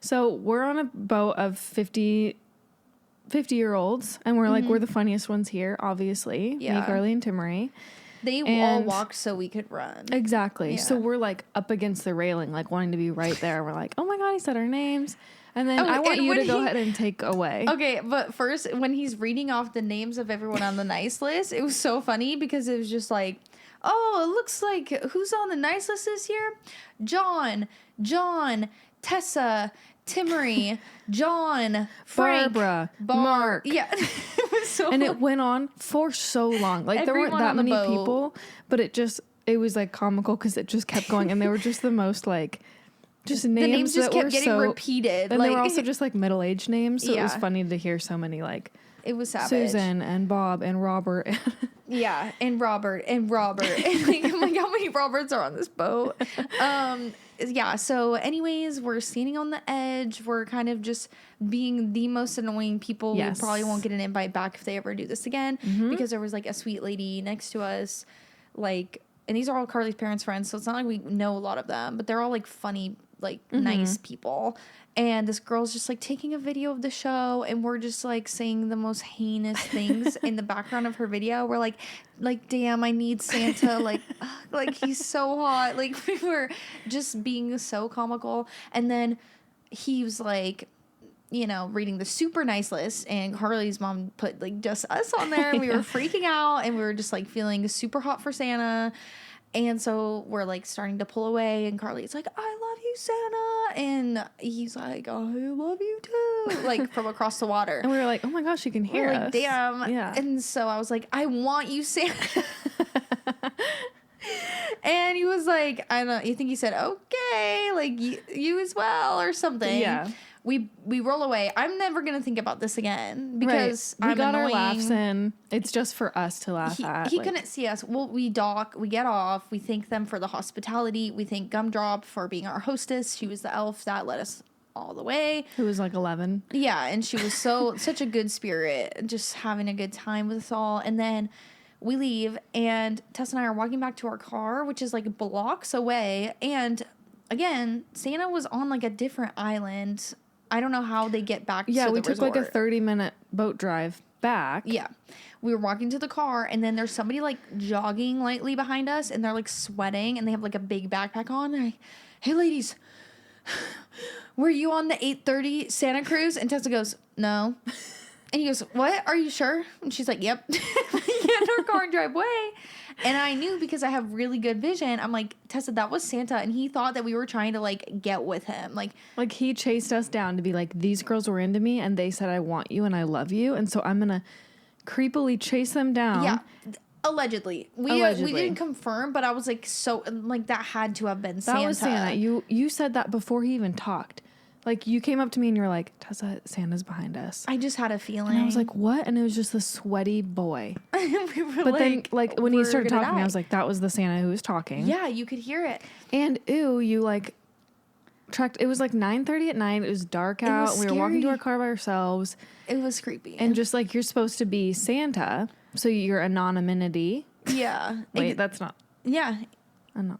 So we're on a boat of 50-year-olds, and we're like, we're the funniest ones here, obviously. Me, Yeah. Carly, and Timmery. They all And- walked so we could run. Exactly. So Yeah. we're like up against the railing, like wanting to be right there. We're like, oh my God, he said our names. And then Oh, I want and you to when go he- ahead and take away. Okay, but first, when he's reading off the names of everyone on the nice list, it was so funny because it was just like, oh, it looks like who's on the nice list this year? John, Tessa, Timmery, John, Frank, Barbara, Bar- Mark. Yeah, it was so. And it went on for so long. Like there weren't Everyone that on the many boat. people, but it was like comical because it just kept going. And they were just the most like, just names, the names just that were kept getting so, repeated. And like, they were also just like middle-aged names. So it was Yeah. funny to hear so many like it was savage. Susan and Bob and Robert. Yeah, and Robert. And like, I'm like, how many Roberts are on this boat? Yeah, so anyways, we're standing on the edge. We're kind of just being the most annoying people. Yes. We probably won't get an invite back if they ever do this again because there was like a sweet lady next to us. Like, and these are all Carly's parents' friends, so it's not like we know a lot of them, but they're all like funny, like nice people. And this girl's just like taking a video of the show, and we're just like saying the most heinous things in the background of her video. We're like, damn, I need Santa. like he's so hot. Like we were just being so comical. And then he was like, you know, reading the super nice list, and Carly's mom put like just us on there, and we were freaking out, and we were just like feeling super hot for Santa. And so we're like starting to pull away, and Carly's like, I love you, Santa. And he's like, I love you too. Like from across the water. And we were like, oh my gosh, you can hear we're us. like, damn. Yeah. And so I was like, I want you, Santa. And he was like, I don't know, you think he said, okay, like you as well or something. Yeah. We roll away. I'm never going to think about this again because we I'm got annoying. our laughs in. It's just for us to laugh at. He like, couldn't see us. Well, we dock, we get off, we thank them for the hospitality. We thank Gumdrop for being our hostess. She was the elf that led us all the way. Who was like 11. Yeah, and she was such a good spirit, just having a good time with us all. And then we leave, and Tess and I are walking back to our car, which is like blocks away. And again, Santa was on like a different island. I don't know how they get back to the resort. Yeah, we took like a 30-minute boat drive back. Yeah. We were walking to the car, and then there's somebody like jogging lightly behind us, and they're like sweating, and they have like a big backpack on. They're like, hey, ladies, were you on the 8:30 Santa cruise? And Tessa goes, no. And he goes, what? Are you sure? And she's like, yep. Get in her car and drive away. And I knew because I have really good vision. I'm like, Tessa, that was Santa. And he thought that we were trying to like get with him. Like he chased us down to be like, these girls were into me and they said, I want you and I love you. And so I'm going to creepily chase them down. Yeah. Allegedly. We didn't confirm, but I was like, so like that had to have been Santa. That was Santa. You said that before he even talked. Like, you came up to me and you were like, Tessa, Santa's behind us. I just had a feeling. And I was like, what? And it was just a sweaty boy. We were But then, like, when he started talking, die. I was like, that was the Santa who was talking. Yeah, you could hear it. And, you, like, tracked. It was, like, 9:30 at night. It was dark out. was We were walking to scary. our car by ourselves. It was creepy. And just, like, you're supposed to be Santa. So you're anonymity. yeah. Wait, that's not. Yeah. An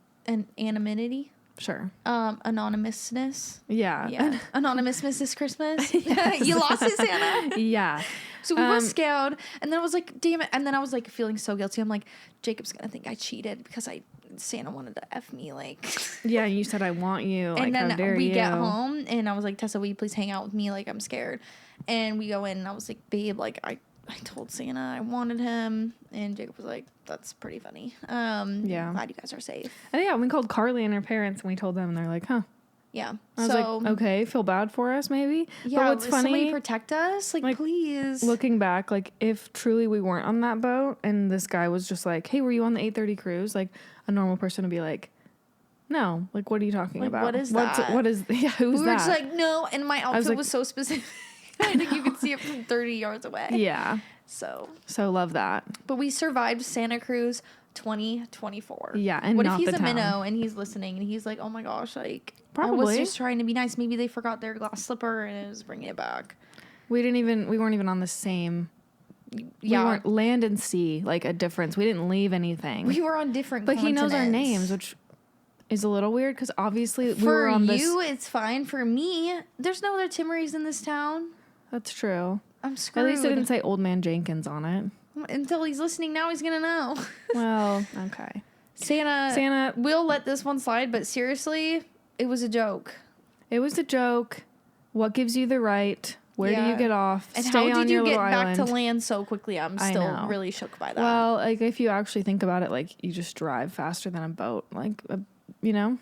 Anonymity. Sure. Anonymousness. Yeah. Yeah. Anonymousness this Christmas. You lost it, Santa. Yeah. So we were scared, and then I was like, damn it. And then I was like feeling so guilty. I'm like, Jacob's gonna think I cheated because Santa wanted to F me, like. Yeah, you said I want you. Like, And how then dare we you? get home, and I was like, Tessa, will you please hang out with me? Like, I'm scared. And we go in, and I was like, babe, like, I told Santa I wanted him, and Jacob was like, that's pretty funny. Yeah. Glad you guys are safe. And yeah, we called Carly and her parents, and we told them, and they're like, huh. Yeah. I was like, okay, feel bad for us, maybe. Yeah, but what's funny, somebody protect us, like please. looking back, like if truly we weren't on that boat, and this guy was just like, hey, were you on the 8:30 cruise? Like a normal person would be like, no, like what are you talking Like, about? what is that? What is? Yeah, who's we were that? just like, no, and my outfit like- was so specific. I think you could see it from 30 yards away. Yeah. So love that. but we survived Santa Cruz 2024. Yeah, and what not if he's the a town. minnow and he's listening and he's like, oh my gosh, like I was Probably. just trying to be nice. Maybe they forgot their glass slipper and it was bringing it back. We weren't even on the same. Yeah, We weren't land and sea, like a difference. We didn't leave anything. we were on different. But he knows our continents. names, which is a little weird because obviously we For were on you, this. it's fine. For me, there's no other Timorese in this town. That's true. I'm At screwed. least it didn't say Old Man Jenkins on it. Until he's listening now, he's gonna know. Well, okay. Santa, we'll let this one slide, but seriously, it was a joke. It was a joke. What gives you the right? Where do Yeah. you get off? And Stay how on did your you get little back island. to land so quickly? I'm I still know. really shook by that. Well, like if you actually think about it, like you just drive faster than a boat, like you know.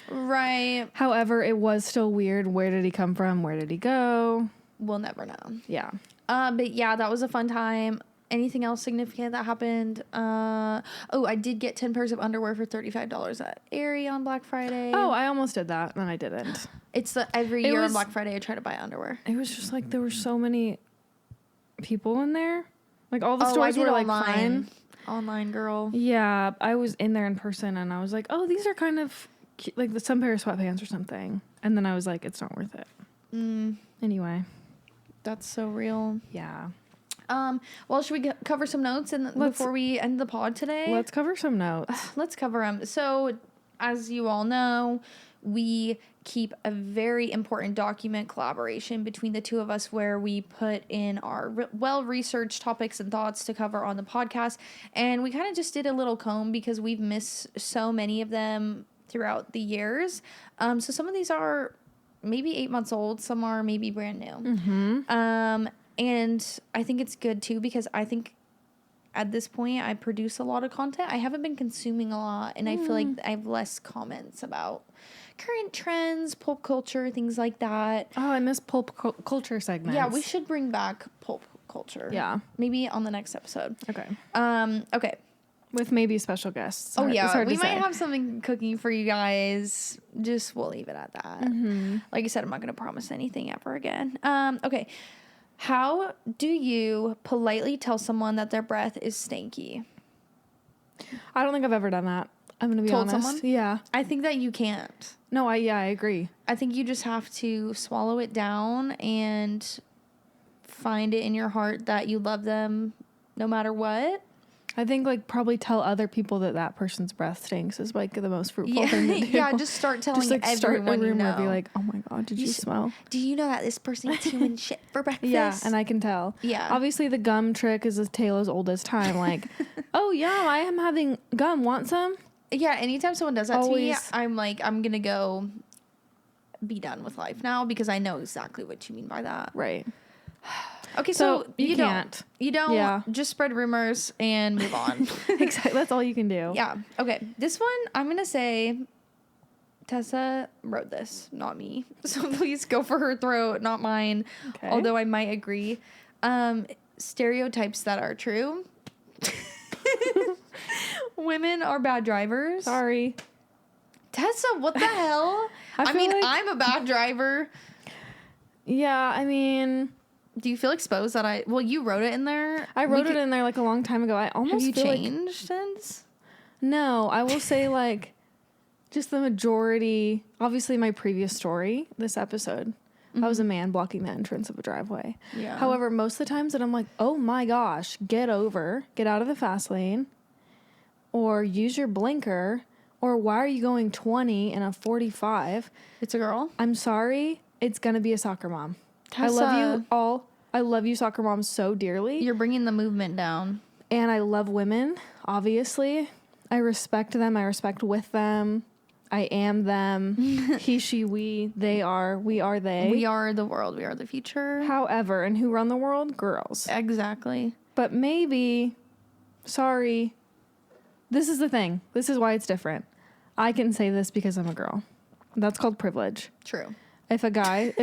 Right. However, it was still weird. Where did he come from? Where did he go? We'll never know. Yeah. But yeah, that was a fun time. Anything else significant that happened? I did get 10 pairs of underwear for $35 at Aerie on Black Friday. Oh, I almost did that, and I didn't. It's every It year on was- Black Friday I try to buy underwear. It was just like there were so many people in there. Like all the I stores did were like online. fine. Online girl. Yeah, I was in there in person, and I was like, "Oh, these are kind of like some pair of sweatpants or something." And then I was like, "It's not worth it." Anyway, That's so real. yeah. Well, should we cover some notes before we end the pod today? Let's cover some notes. Let's cover them. So, as you all know, we keep a very important document collaboration between the two of us where we put in our well-researched topics and thoughts to cover on the podcast. And we kind of just did a little comb because we've missed so many of them throughout the years. So some of these are maybe 8 months old. Some are maybe brand new. And I think it's good too because I think at this point I produce a lot of content. I haven't been consuming a lot, and I feel like I have less comments about current trends, pulp culture, things like that. Oh, I miss pulp culture segments. Yeah, we should bring back pulp culture. Yeah. Maybe on the next episode. Okay. Okay. With maybe special guests. Oh, It's yeah. hard We to might say. have something cooking for you guys. Just, we'll leave it at that. Like I said, I'm not going to promise anything ever again. Okay. How do you politely tell someone that their breath is stanky? I don't think I've ever done that. I'm gonna be Told honest. someone? Yeah. I think that you can't. No, I agree. I think you just have to swallow it down and find it in your heart that you love them no matter what. I think like probably tell other people that person's breath stinks is like the most fruitful thing to do. Yeah, just start telling just like everyone start a rumor, you know. be like, oh my god, did you smell? Do you know that this person eats human shit for breakfast? Yeah, and I can tell. Yeah. Obviously, the gum trick is a tale as old as time. Like, oh yeah, I am having gum. Want some? Yeah, anytime someone does that to me, Always. I'm like, I'm gonna go be done with life now because I know exactly what you mean by that. Right. Okay, so you don't. can't. You don't. Yeah. Just spread rumors and move on. Exactly. That's all you can do. Yeah. Okay. This one, I'm going to say Tessa wrote this, not me. So please go for her throat, not mine. Okay. Although I might agree. Stereotypes that are true. Women are bad drivers. Sorry. Tessa, what the hell? I feel mean, like- I'm a bad driver. Yeah, I mean, Do you feel exposed that well, you wrote it in there. I wrote it in there like a long time ago. I almost Have you feel like changed since? no. I will say like just the majority. Obviously, my previous story, this episode, I was a man blocking the entrance of a driveway. Yeah. However, most of the times that I'm like, oh my gosh, get out of the fast lane, or use your blinker, or why are you going 20 in a 45? It's a girl. I'm sorry, it's gonna be a soccer mom. I Tessa, love you all. I love you, soccer moms, so dearly. You're bringing the movement down. And I love women, obviously. I respect them. I respect with them. I am them. He, she, we, they are. We are they. We are the world. We are the future. However, and who run the world? Girls. Exactly. But maybe, sorry, this is the thing. This is why it's different. I can say this because I'm a girl. That's called privilege. True. If a guy's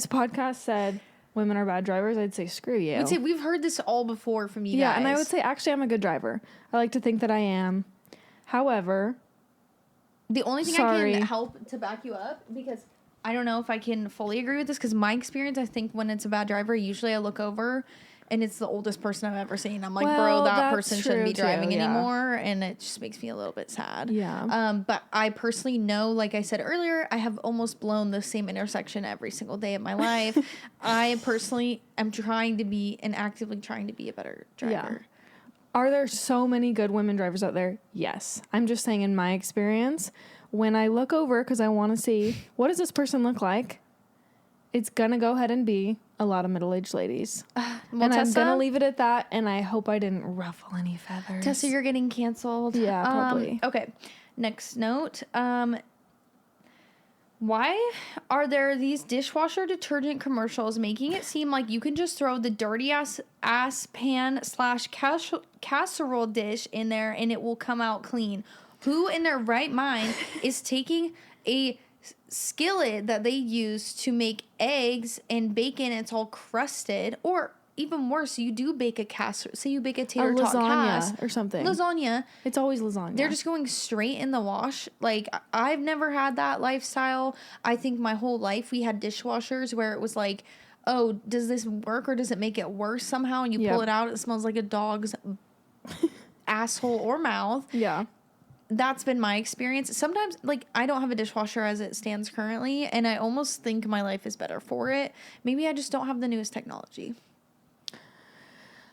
podcast said women are bad drivers, I'd say screw you. We'd say we've heard this all before from you Yeah, guys. and I would say actually I'm a good driver. I like to think that I am. However, the only thing I sorry. can help to back you up, because I don't know if I can fully agree with this, because my experience, I think when it's a bad driver, usually I look over and it's the oldest person I've ever seen. I'm like, Well, bro, that that's person shouldn't be true, driving too, yeah. anymore. And it just makes me a little bit sad. Yeah. But I personally know, like I said earlier, I have almost blown the same intersection every single day of my life. I personally am trying to be and actively trying to be a better driver. Are there so many good women drivers out there? Yes. I'm just saying in my experience, when I look over because I want to see what does this person look like, it's going to go ahead and be a lot of middle-aged ladies. Well, and I'm Tessa, going to leave it at that, and I hope I didn't ruffle any feathers. Tessa, you're getting canceled. Yeah, probably. Okay. Next note. Why are there these dishwasher detergent commercials making it seem like you can just throw the dirty ass pan / casserole dish in there and it will come out clean? Who in their right mind is taking a skillet that they use to make eggs and bacon, it's all crusted, or even worse, you do bake a casserole, say you bake a tater tot lasagna or something. lasagna, It's always lasagna. they're just going straight in the wash. Like, I've never had that lifestyle. I think my whole life we had dishwashers where it was like, oh, does this work or does it make it worse somehow? And you pull Yep. it out, it smells like a dog's asshole or mouth. Yeah. That's been my experience. Sometimes, like, I don't have a dishwasher as it stands currently, and I almost think my life is better for it. Maybe I just don't have the newest technology.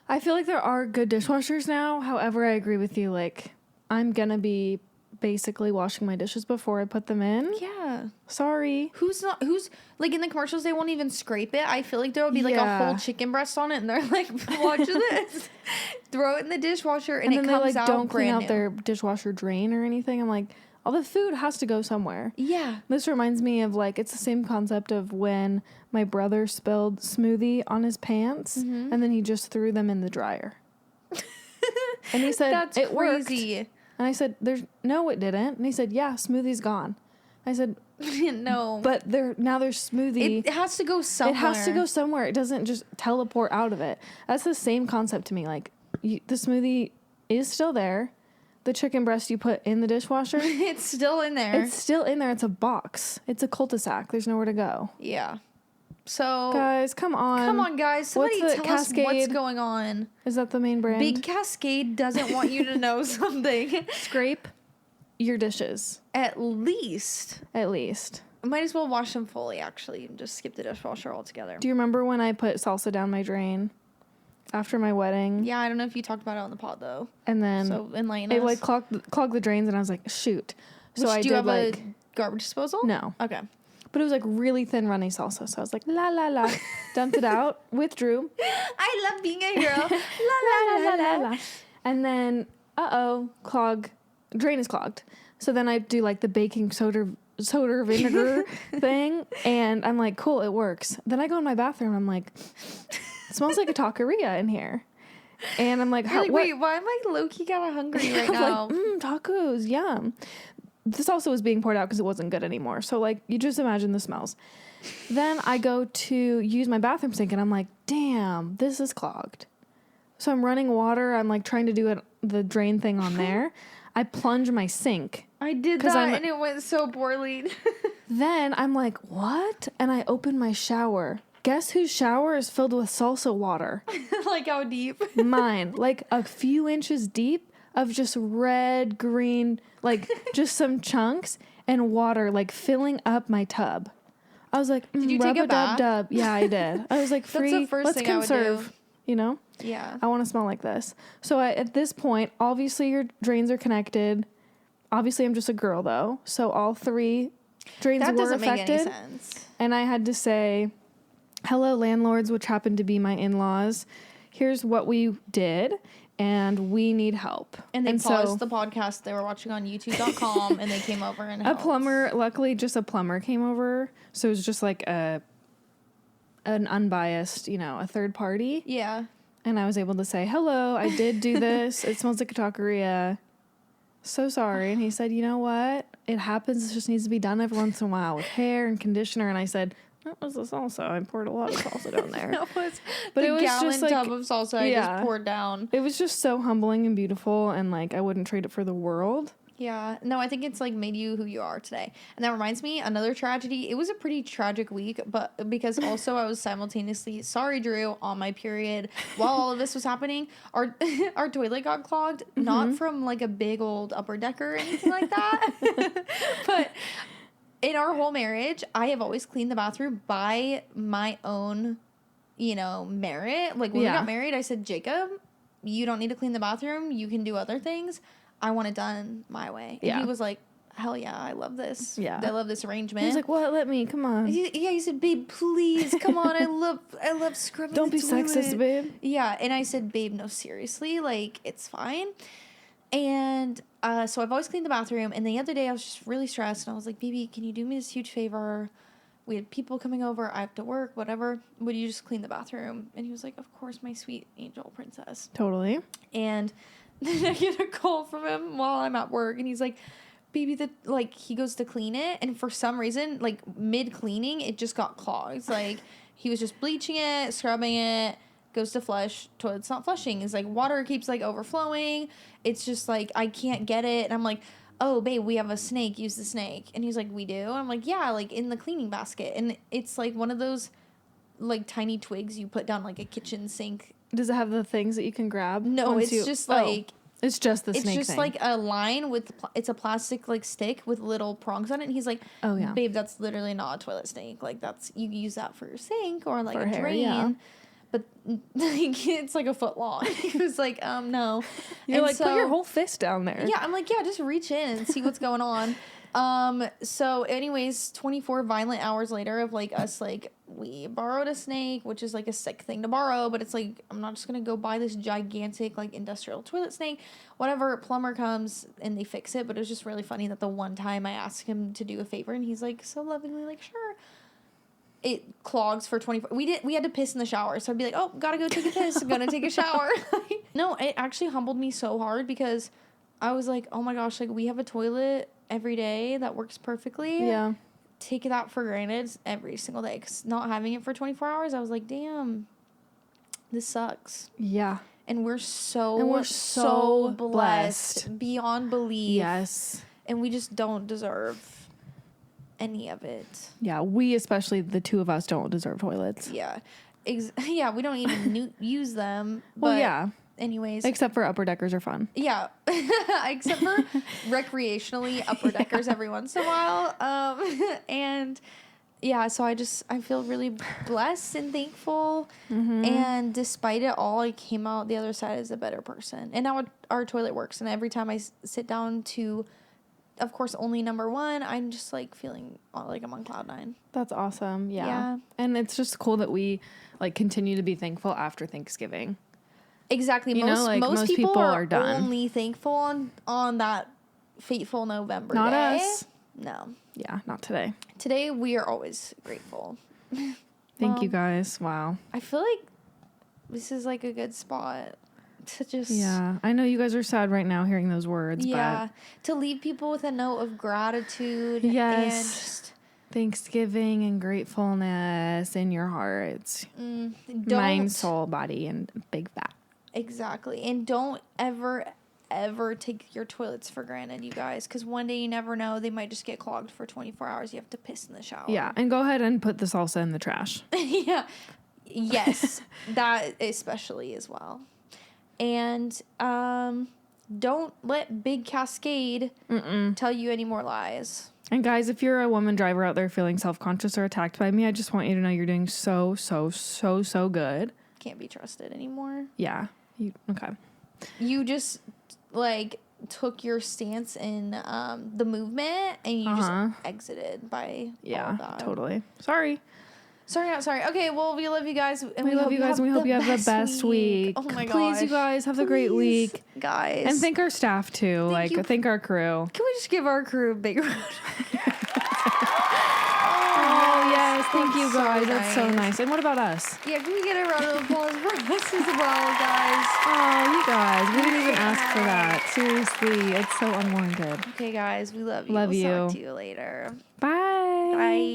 I feel like there are good dishwashers now. However, I agree with you. Like, I'm going to be basically washing my dishes before I put them in. Yeah. Sorry. Who's like, in the commercials, they won't even scrape it. I feel like there will be like a Yeah. whole chicken breast on it, and they're like, watch this. Throw it in the dishwasher, and it then comes they like out don't clean brand out new. their dishwasher drain or anything. I'm like, All the food has to go somewhere. Yeah. This reminds me of, like, it's the same concept of when my brother spilled smoothie on his pants and then he just threw them in the dryer. And he said, That's it crazy. worked. And I said, no, it didn't. And he said, yeah, smoothie's gone. I said, No. but now there's smoothie. It has to go somewhere. It has to go somewhere. It doesn't just teleport out of it. That's the same concept to me. Like, the smoothie is still there. The chicken breast you put in the dishwasher. It's still in there. It's still in there. It's a box. It's a cul-de-sac. There's nowhere to go. Yeah. So Guys, come on. Come on, guys. Somebody What's the tell us what's Cascade? going on. Is that the main brand? Big Cascade doesn't want you to know something. Scrape your dishes. At least. At least. I might as well wash them fully, actually, and just skip the dishwasher altogether. Do you remember when I put salsa down my drain after my wedding? Yeah, I don't know if you talked about it on the pod, though. And then So enlighten it us. like clogged the drains, and I was like, shoot. So I do did you have like a garbage disposal? no, Okay. but it was like really thin runny salsa. So I was like, la la la, dumped it out, withdrew, I love being a hero. la, la, la, la, la. and then drain is clogged. So then I do like the baking soda vinegar thing, and I'm like, cool, it works. Then I go in my bathroom, I'm like, it smells like a taqueria in here. And I'm like, You're like, what? wait, why am I low-key kind of hungry right I'm now? like, tacos, yum. This also was being poured out because it wasn't good anymore. So, like, you just imagine the smells. Then I go to use my bathroom sink, and I'm like, damn, this is clogged. So I'm running water. I'm, like, trying to do the drain thing on there. I plunge my sink. I did 'Cause that, and it went so poorly. Then I'm like, what? And I open my shower. Guess whose shower is filled with salsa water? Like, how deep? Mine. Like, a few inches deep of just red, green, like, just some chunks and water, like, filling up my tub. I was like, Did you take a bath? rub-a-dub-dub. Yeah, I did. I was like, That's the free, first let's thing I would conserve, do. you know? Yeah. I want to smell like this. So at this point, obviously your drains are connected. Obviously, I'm just a girl, though. So all 3 drains That were doesn't affected. make any sense. And I had to say, hello, landlords, which happened to be my in-laws. Here's what we did, and we need help. And they so paused the podcast they were watching on YouTube.com, and they came over and helped. luckily, just a plumber came over. So it was just like an unbiased, a third party. Yeah. And I was able to say, hello, I did do this. It smells like a taqueria. So sorry. And he said, you know what? It happens. It just needs to be done every once in a while with hair and conditioner. And I said, that was the salsa. I poured a lot of salsa down there. But it the was gallon just like, tub of salsa I yeah. just poured down. It was just so humbling and beautiful. And like, I wouldn't trade it for the world. Yeah. No, I think it's like made you who you are today. And that reminds me, another tragedy. It was a pretty tragic week, but because also I was simultaneously, sorry, Drew, on my period while all of this was happening. Our toilet got clogged, not from like a big old upper decker or anything like that. But in our whole marriage, I have always cleaned the bathroom by my own, merit. Like when we got married, I said, Jacob, you don't need to clean the bathroom. You can do other things. I want it done my way. And he was like, hell yeah, I love this. Yeah. I love this arrangement. He's like, what? Let me, come on. He said, babe, please, come on. I love scrubbing Don't the be toilet. sexist, babe. Yeah. And I said, babe, no, seriously, like, it's fine. And so I've always cleaned the bathroom. And the other day I was just really stressed. And I was like, baby, can you do me this huge favor? We had people coming over. I have to work, whatever. Would you just clean the bathroom? And he was like, of course, my sweet angel princess. Totally. And then I get a call from him while I'm at work, and he's like, baby, he goes to clean it, and for some reason, like, mid-cleaning, it just got clogged. Like, he was just bleaching it, scrubbing it, goes to flush, toilet's not flushing. It's like, water keeps, like, overflowing. It's just, like, I can't get it. And I'm like, oh, babe, we have a snake, use the snake. And he's like, we do? And I'm like, yeah, like, in the cleaning basket. And it's, like, one of those, like, tiny twigs you put down, like, a kitchen sink. Does it have the things that you can grab? No, it's just like... It's just the snake thing. It's just like a line with... it's a plastic, like, stick with little prongs on it. And he's like, oh, yeah. Babe, that's literally not a toilet snake. Like, that's... You use that for your sink or, like, for a hair, drain. Yeah. But, like, it's, like, a foot long. He was like, no. You're like, put your whole fist down there. Yeah, I'm like, yeah, just reach in and see what's going on. So anyways, 24 violent hours later of, like, us, like, we borrowed a snake, which is like a sick thing to borrow, but it's like, I'm not just gonna go buy this gigantic like industrial toilet snake. Whatever, plumber comes and they fix it, but it was just really funny that the one time I asked him to do a favor and he's like so lovingly like, sure. It clogs for 24. We had to piss in the shower, so I'd be like, oh, gotta go take a piss. I'm gonna take a shower. No, it actually humbled me so hard because I was like, oh my gosh, like we have a toilet every day that works perfectly. Yeah. Take that for granted every single day, because not having it for 24 hours, I was like, damn, this sucks. Yeah. And we're so blessed beyond belief. Yes. And we just don't deserve any of it. Yeah, we, especially the two of us, don't deserve toilets. Yeah. Yeah, we don't even use them. Well, but yeah. Anyways. Except for upper deckers are fun. Yeah. Except for recreationally upper deckers every once in a while. And yeah, so I feel really blessed and thankful. Mm-hmm. And despite it all, I came out the other side as a better person. And now our toilet works. And every time I sit down to, of course, only number one, I'm just like feeling like I'm on cloud 9. That's awesome. Yeah. And it's just cool that we like continue to be thankful after Thanksgiving. Exactly. Most people are done. Only thankful on that fateful November Not day. us. No. Yeah, not today. Today we are always grateful. Thank you guys. Wow. I feel like this is like a good spot to just... Yeah. I know you guys are sad right now hearing those words, Yeah. To leave people with a note of gratitude. Yes. And just... Thanksgiving and gratefulness in your hearts. Mind, soul, body, and big fat. Exactly. And don't ever take your toilets for granted, you guys, because one day you never know, they might just get clogged for 24 hours. You have to piss in the shower. Yeah, and go ahead and put the salsa in the trash. Yeah. Yes, that especially as well. And don't let Big Cascade tell you any more lies. And guys, if you're a woman driver out there feeling self-conscious or attacked by me, I just want you to know you're doing so good. Can't be trusted anymore. Yeah. Okay. You just like took your stance in the movement and you just exited by all of that. Totally. Sorry. Not sorry. Okay, well, we love you guys. And we love you guys, and we hope you have the best week. Oh my gosh. Please, you guys, have a great week. Guys. And thank our staff, too. Thank our crew. Can we just give our crew a big round? Oh, yes. Thank you, guys. So That's so nice. And what about us? Yeah, can we get a round of applause for us as well, guys? Oh, you guys. We didn't even ask for that. Seriously. It's so unwarranted. Okay, guys. We love you. Love we'll you. Talk to you later. Bye. Bye.